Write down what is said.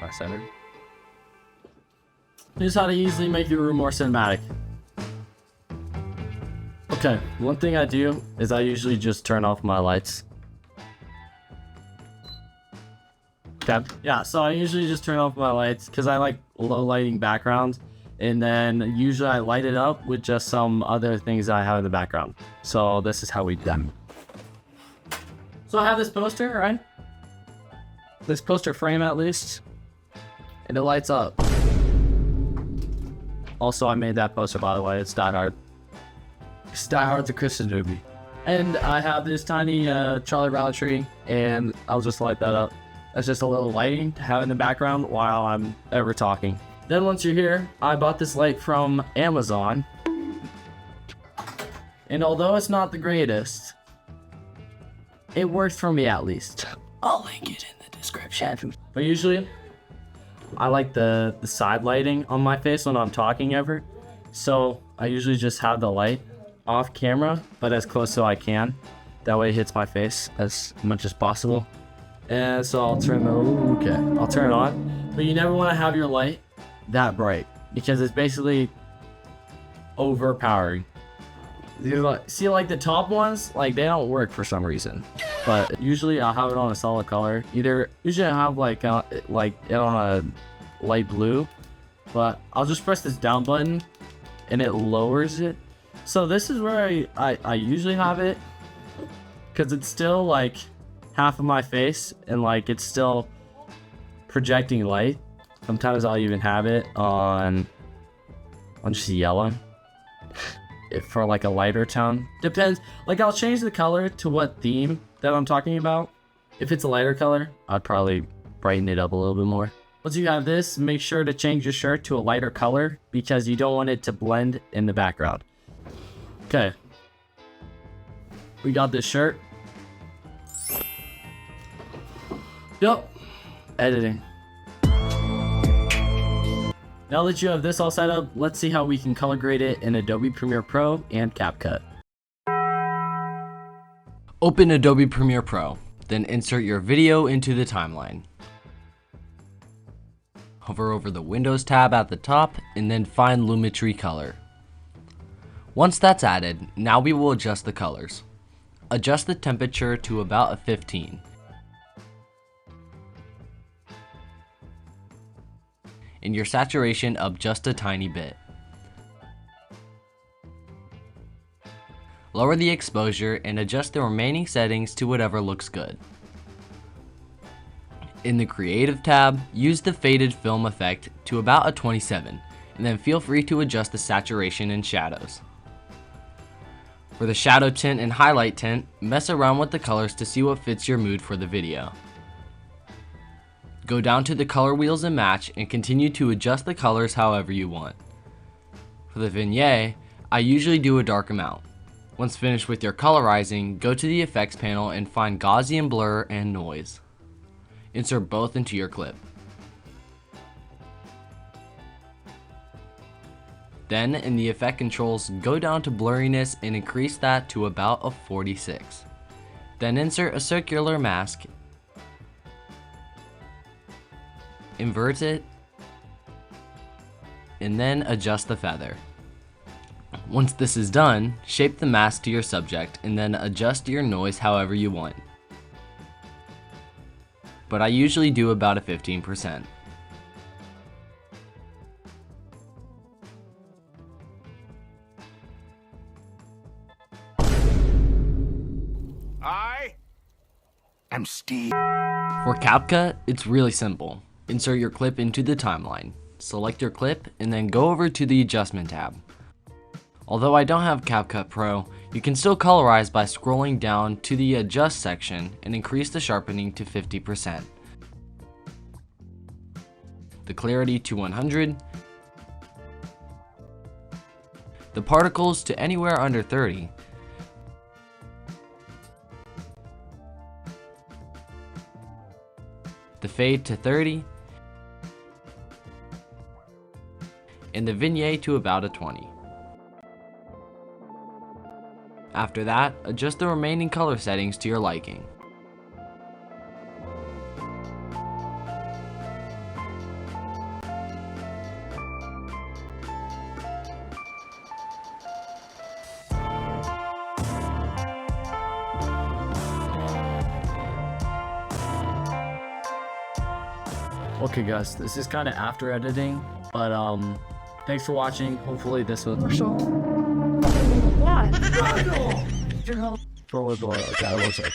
my center. Here's how to easily make your room more cinematic. Okay, one thing I do is I usually just turn off my lights. Okay, yeah, so I usually just turn off my lights because I like low lighting backgrounds, and then usually I light it up with just some other things that I have in the background. So this is how we do that. So I have this poster, right? This poster frame at least, and it lights up. Also, I made that poster, by the way. It's Die Hard. It's Die Hard, the Christmas movie. And I have this tiny Charlie Brown tree, and I'll just light that up. That's just a little lighting to have in the background while I'm ever talking. Then once you're here, I bought this light from Amazon. And although it's not the greatest, it works for me at least. I'll link it in the description. But usually, I like the side lighting on my face when I'm talking ever. So I usually just have the light off camera, but as close as I can. That way it hits my face as much as possible. And so I'll turn I'll turn it on. But you never want to have your light that bright because it's basically overpowering. See, like the top ones, like they don't work for some reason. But usually I'll have it on a solid color. Usually I have like it on a light blue, but I'll just press this down button and it lowers it. So this is where I usually have it, because it's still like half of my face and like it's still projecting light. Sometimes I'll even have it on just yellow for like a lighter tone. Depends. Like I'll change the color to what theme that I'm talking about. If it's a lighter color, I'd probably brighten it up a little bit more. Once you have this, make sure to change your shirt to a lighter color because you don't want it to blend in the background. Okay. We got this shirt. Yup. Editing. Now that you have this all set up, let's see how we can color grade it in Adobe Premiere Pro and CapCut. Open Adobe Premiere Pro, then insert your video into the timeline. Hover over the Windows tab at the top and then find Lumetri Color. Once that's added, now we will adjust the colors. Adjust the temperature to about a 15. And your saturation up just a tiny bit. Lower the exposure and adjust the remaining settings to whatever looks good. In the Creative tab, use the faded film effect to about a 27, and then feel free to adjust the saturation and shadows. For the shadow tint and highlight tint, mess around with the colors to see what fits your mood for the video. Go down to the color wheels and match and continue to adjust the colors however you want. For the vignette, I usually do a dark amount. Once finished with your colorizing, go to the effects panel and find Gaussian blur and noise. Insert both into your clip. Then in the effect controls, go down to blurriness and increase that to about a 46. Then insert a circular mask, invert it, and then adjust the feather. Once this is done, shape the mask to your subject and then adjust your noise however you want. But I usually do about a 15%. I am Steve. For CapCut, it's really simple. Insert your clip into the timeline. Select your clip and then go over to the Adjustment tab. Although I don't have CapCut Pro, you can still colorize by scrolling down to the Adjust section and increase the sharpening to 50%. The clarity to 100. The particles to anywhere under 30. The fade to 30. And the vignette to about a 20. After that, adjust the remaining color settings to your liking. Okay guys, this is kind of after editing, but thanks for watching. Hopefully this was What? for what? Okay, I will say.